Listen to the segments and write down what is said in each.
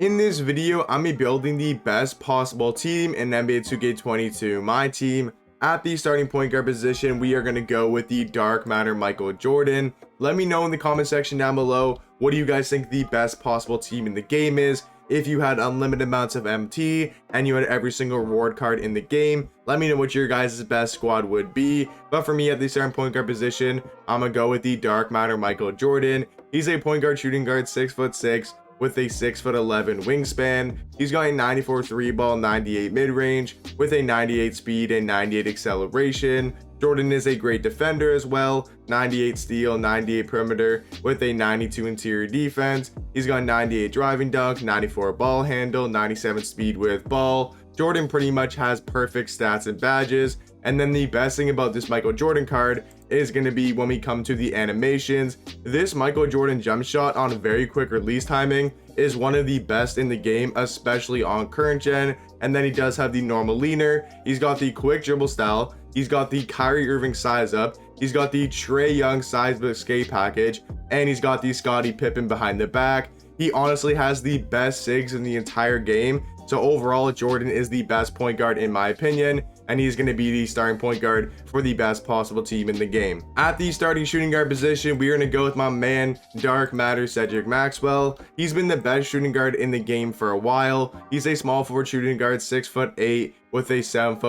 In this video, I'm building the best possible team in NBA 2K22. My team, at the starting point guard position, we are going to go with the Dark Matter Michael Jordan. Let me know in the comment section down below, what do you guys think the best possible team in the game is? If you had unlimited amounts of MT and you had every single reward card in the game, let me know what your guys' best squad would be. But for me, at the starting point guard position, I'm going to go with the Dark Matter Michael Jordan. He's a point guard shooting guard, 6'6", with a 6'11" wingspan. He's got a 94 3 ball, 98 mid-range, with a 98 speed and 98 acceleration. Jordan is a great defender as well, 98 steal, 98 perimeter, with a 92 interior defense. He's got 98 driving dunk, 94 ball handle, 97 speed with ball. Jordan pretty much has perfect stats and badges. And then the best thing about this Michael Jordan card is going to be when we come to the animations. This Michael Jordan jump shot on very quick release timing is one of the best in the game, especially on current gen. And then he does have the normal leaner. He's got the quick dribble style. He's got the Kyrie Irving size up. He's got the Trae Young size of escape package. And he's got the Scottie Pippen behind the back. He honestly has the best SIGs in the entire game. So overall, Jordan is the best point guard in my opinion, and he's going to be the starting point guard for the best possible team in the game. At the starting shooting guard position, we're going to go with my man, Dark Matter Cedric Maxwell. He's been the best shooting guard in the game for a while. He's a small forward shooting guard, 6'8", with a 7'1"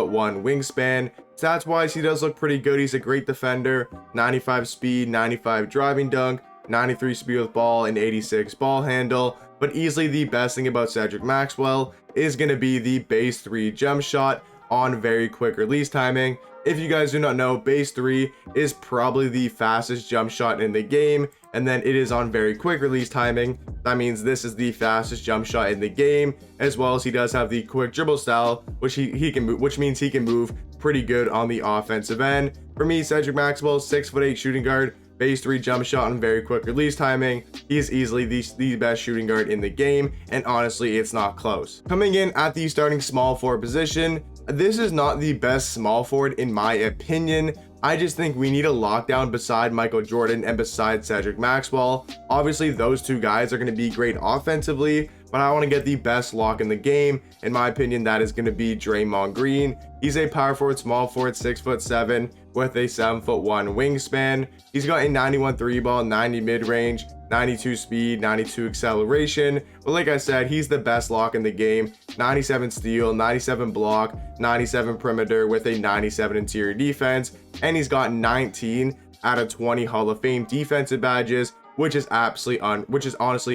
wingspan. Stats wise, he does look pretty good. He's a great defender, 95 speed, 95 driving dunk, 93 speed with ball, and 86 ball handle. But easily the best thing about Cedric Maxwell is going to be the base 3 jump shot on very quick release timing. If you guys do not know, base 3 is probably the fastest jump shot in the game, and then it is on very quick release timing. That means this is the fastest jump shot in the game, as well as he does have the quick dribble style, which he can move, which means he can move pretty good on the offensive end. For me, Cedric Maxwell, 6'8" shooting guard, base 3 jump shot and very quick release timing. He is easily the best shooting guard in the game, and honestly, it's not close. Coming in at the starting small forward position, this is not the best small forward in my opinion. I just think we need a lockdown beside Michael Jordan and beside Cedric Maxwell. Obviously, those two guys are going to be great offensively, but I want to get the best lock in the game. In my opinion, that is going to be Draymond Green. He's a power forward, small forward, 6'7", with a 7'1" wingspan. He's got a 91 3 ball, 90 mid-range, 92 speed, 92 acceleration. But like I said, he's the best lock in the game. 97 steal, 97 block, 97 perimeter, with a 97 interior defense. And he's got 19 out of 20 Hall of Fame defensive badges, which is honestly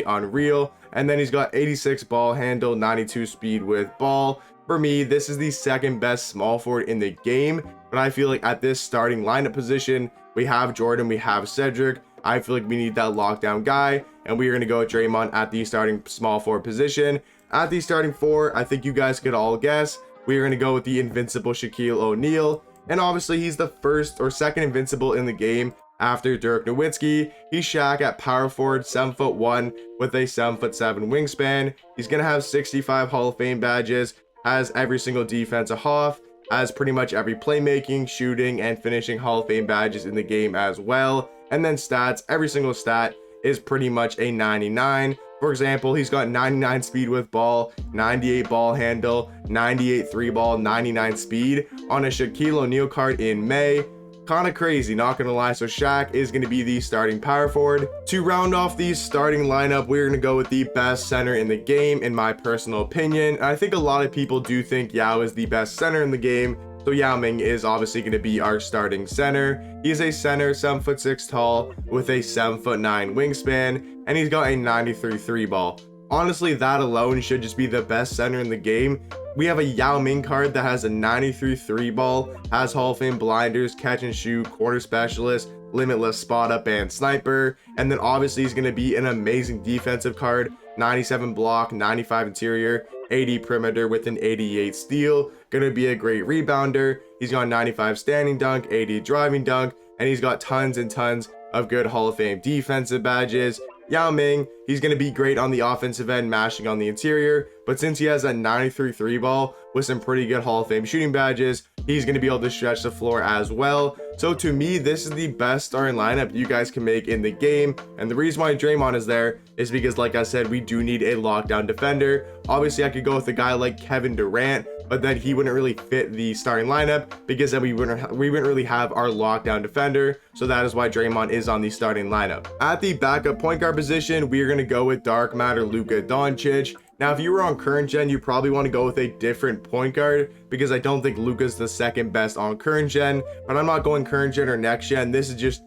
unreal. And then he's got 86 ball handle, 92 speed with ball. For me, this is the second best small forward in the game, but I feel like at this starting lineup position, we have Jordan, we have Cedric. I feel like we need that lockdown guy, and we are going to go with Draymond at the starting small forward position. At the starting 4, I think you guys could all guess, we are going to go with the invincible Shaquille O'Neal, and obviously he's the first or second invincible in the game after Dirk Nowitzki. He's Shaq at power forward, 7'1", with a 7'7" wingspan. He's going to have 65 Hall of Fame badges, has every single defensive half, has pretty much every playmaking, shooting, and finishing Hall of Fame badges in the game as well. And then stats, every single stat is pretty much a 99. For example, he's got 99 speed with ball, 98 ball handle, 98 3 ball, 99 speed on a Shaquille O'Neal card in May. Kind of crazy, not gonna lie. So Shaq is gonna be the starting power forward. To round off the starting lineup, we're gonna go with the best center in the game, in my personal opinion. And I think a lot of people do think Yao is the best center in the game. So Yao Ming is obviously going to be our starting center. He is a center, 7'6" tall, with a 7'9" wingspan, and he's got a 93 3 ball. Honestly, that alone should just be the best center in the game. We have a Yao Ming card that has a 93 3 ball, has Hall of Fame blinders, catch and shoot, corner specialist, limitless spot up, and sniper. And then obviously he's going to be an amazing defensive card, 97 block, 95 interior, 80 perimeter with an 88 steal. Gonna be a great rebounder. He's got 95 standing dunk, 80 driving dunk, and he's got tons and tons of good Hall of Fame defensive badges. Yao Ming, he's going to be great on the offensive end, mashing on the interior, but since he has a 93 3 ball with some pretty good Hall of Fame shooting badges, he's going to be able to stretch the floor as well. So to me, this is the best starting lineup you guys can make in the game, and the reason why Draymond is there is because, like I said, we do need a lockdown defender. Obviously, I could go with a guy like Kevin Durant, but then he wouldn't really fit the starting lineup because then we wouldn't really have our lockdown defender. So that is why Draymond is on the starting lineup. At the backup point guard position, we are going to go with dark matter Luka Doncic. Now, if you were on current gen, you probably want to go with a different point guard because I don't think Luka's the second best on current gen, but I'm not going current gen or next gen. This is just,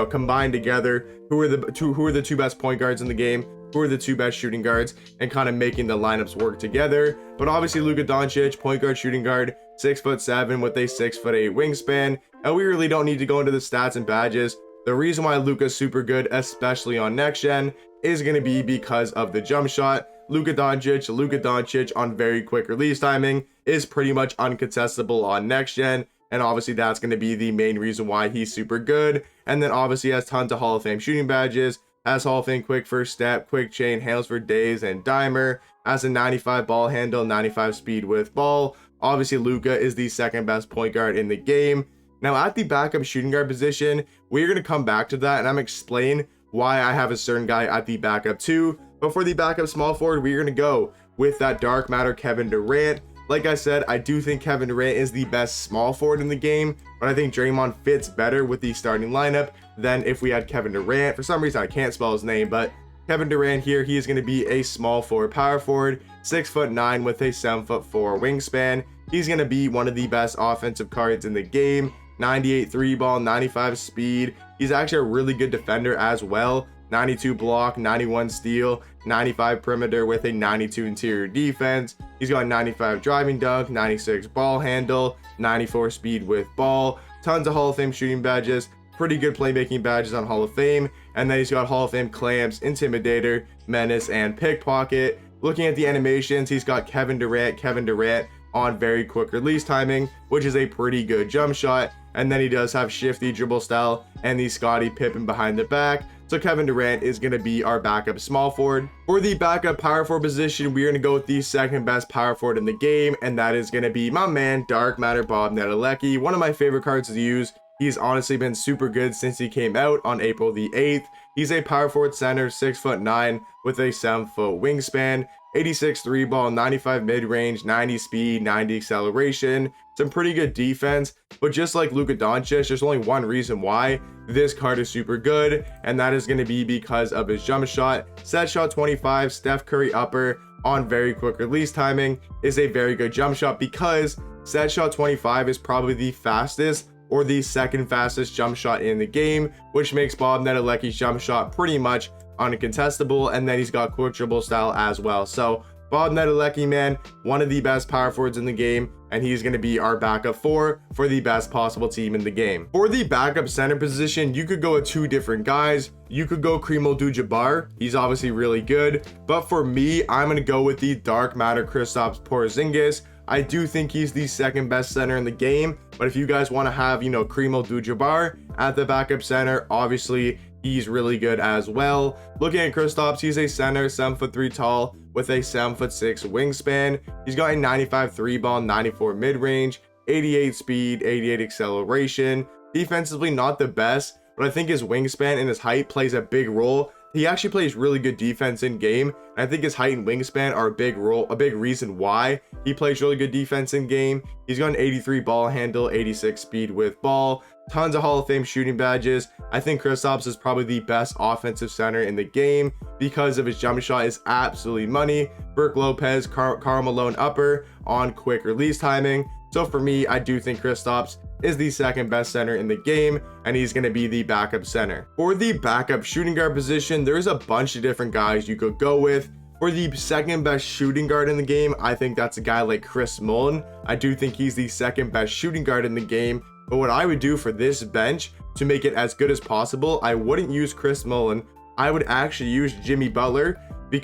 combined together. Who are the two best point guards in the game? Who are the two best shooting guards, and kind of making the lineups work together. But obviously Luka Doncic, point guard, shooting guard, 6'7" with a 6'8" wingspan, and we really don't need to go into the stats and badges. The reason why Luka's super good, especially on next gen, is going to be because of the jump shot. Luka Doncic on very quick release timing is pretty much uncontestable on next gen, and obviously that's going to be the main reason why he's super good. And then obviously has tons of Hall of Fame shooting badges, has Hall of Fame quick first step, quick chain, handles for days, and dimer, has a 95 ball handle, 95 speed with ball. Obviously Luka is the second best point guard in the game. Now at the backup shooting guard position, we're going to come back to that, and I'm going to explain why I have a certain guy at the backup too. But for the backup small forward, we're going to go with that dark matter Kevin Durant. Like I said, I do think Kevin Durant is the best small forward in the game, but I think Draymond fits better with the starting lineup than if we had Kevin Durant. For some reason, I can't spell his name, but Kevin Durant here, he is going to be a small forward, power forward, 6'9" with a 7'4" wingspan. He's going to be one of the best offensive cards in the game. 98 3 ball, 95 speed. He's actually a really good defender as well. 92 block, 91 steal, 95 perimeter with a 92 interior defense. He's got 95 driving dunk, 96 ball handle, 94 speed with ball, tons of Hall of Fame shooting badges, pretty good playmaking badges on Hall of Fame, and then he's got Hall of Fame clamps, intimidator, menace, and pickpocket. Looking at the animations, he's got Kevin Durant on very quick release timing, which is a pretty good jump shot, and then he does have shifty dribble style and the Scottie Pippen behind the back. So Kevin Durant is going to be our backup small forward. For the backup power forward position, we're going to go with the second best power forward in the game, and that is going to be my man, Dark Matter Bob Netolecki. One of my favorite cards to use. He's honestly been super good since he came out on April the 8th. He's a power forward center, 6'9" with a 7-foot wingspan, 86 3 ball, 95 mid-range, 90 speed, 90 acceleration, some pretty good defense. But just like Luka Doncic, there's only one reason why this card is super good, and that is going to be because of his jump shot. Set shot 25, Steph Curry upper on very quick release timing is a very good jump shot, because set shot 25 is probably the fastest or the second fastest jump shot in the game, which makes Bob Netolecki's jump shot pretty much uncontestable. And then he's got quick dribble style as well. So Bob Netolecki, man, one of the best power forwards in the game, and he's going to be our backup for the best possible team in the game. For the backup center position, you could go with two different guys. You could go Kareem Abdul-Jabbar. He's obviously really good, but for me, I'm going to go with the dark matter Kristaps Porzingis. I do think he's the second best center in the game, but if you guys want to have, Kareem Abdul-Jabbar at the backup center, obviously he's really good as well. Looking at Kristaps, he's a center, 7'3" tall with a 7'6" wingspan. He's got a 95 3 ball, 94 mid-range, 88 speed, 88 acceleration. Defensively, not the best, but I think his wingspan and his height plays a big role. He actually plays really good defense in game, and I think his height and wingspan are a big reason why he plays really good defense in game. He's got an 83 ball handle, 86 speed with ball, tons of Hall of Fame shooting badges. I think Kristaps is probably the best offensive center in the game because of his jump shot is absolutely money. Brook Lopez, Karl Malone upper on quick release timing. So for me, I do think Kristaps is the second best center in the game, and he's going to be the backup center. For the backup shooting guard position, there's a bunch of different guys you could go with. For the second best shooting guard in the game, I think that's a guy like Chris Mullin. I do think he's the second best shooting guard in the game, but what I would do for this bench to make it as good as possible, I wouldn't use Chris Mullin. I would actually use Jimmy Butler.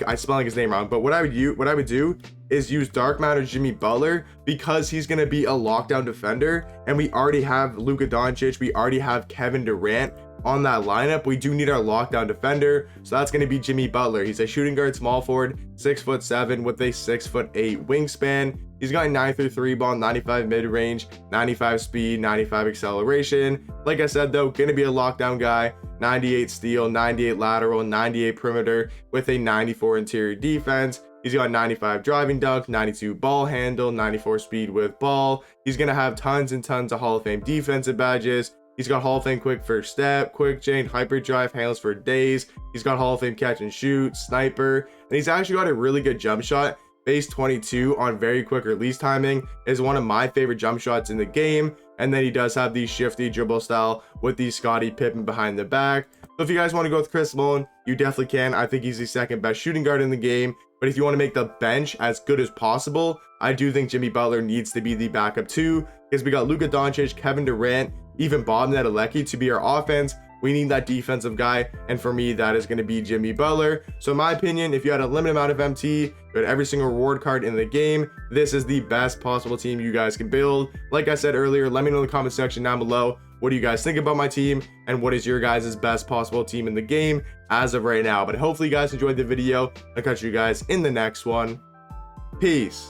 I'm spelling his name wrong, but what I would do is use dark matter Jimmy Butler, because he's going to be a lockdown defender, and we already have Luka Doncic, we already have Kevin Durant on that lineup, we do need our lockdown defender. So that's going to be Jimmy Butler. He's a shooting guard, small forward, 6'7" with a 6'8" wingspan. He's got 93 ball, 95 mid-range, 95 speed, 95 acceleration. Like I said though, gonna be a lockdown guy. 98 steal, 98 lateral, 98 perimeter with a 94 interior defense. He's got 95 driving dunk, 92 ball handle, 94 speed with ball. He's gonna have tons and tons of Hall of Fame defensive badges. He's got Hall of Fame quick first step, quick chain, hyper drive, handles for days. He's got Hall of Fame catch and shoot, sniper, and he's actually got a really good jump shot. Base 22 on very quick release timing is one of my favorite jump shots in the game. And then he does have the shifty dribble style with the Scottie Pippen behind the back. So if you guys want to go with Chris Mullin, you definitely can. I think he's the second best shooting guard in the game. But if you want to make the bench as good as possible, I do think Jimmy Butler needs to be the backup too, because we got Luka Doncic, Kevin Durant, even Bob Netolecki to be our offense. We need that defensive guy, and for me, that is going to be Jimmy Butler. So in my opinion, if you had a limited amount of MT, you had every single reward card in the game, this is the best possible team you guys can build. Like I said earlier, let me know in the comment section down below, what do you guys think about my team, and what is your guys' best possible team in the game as of right now. But hopefully you guys enjoyed the video. I'll catch you guys in the next one. Peace.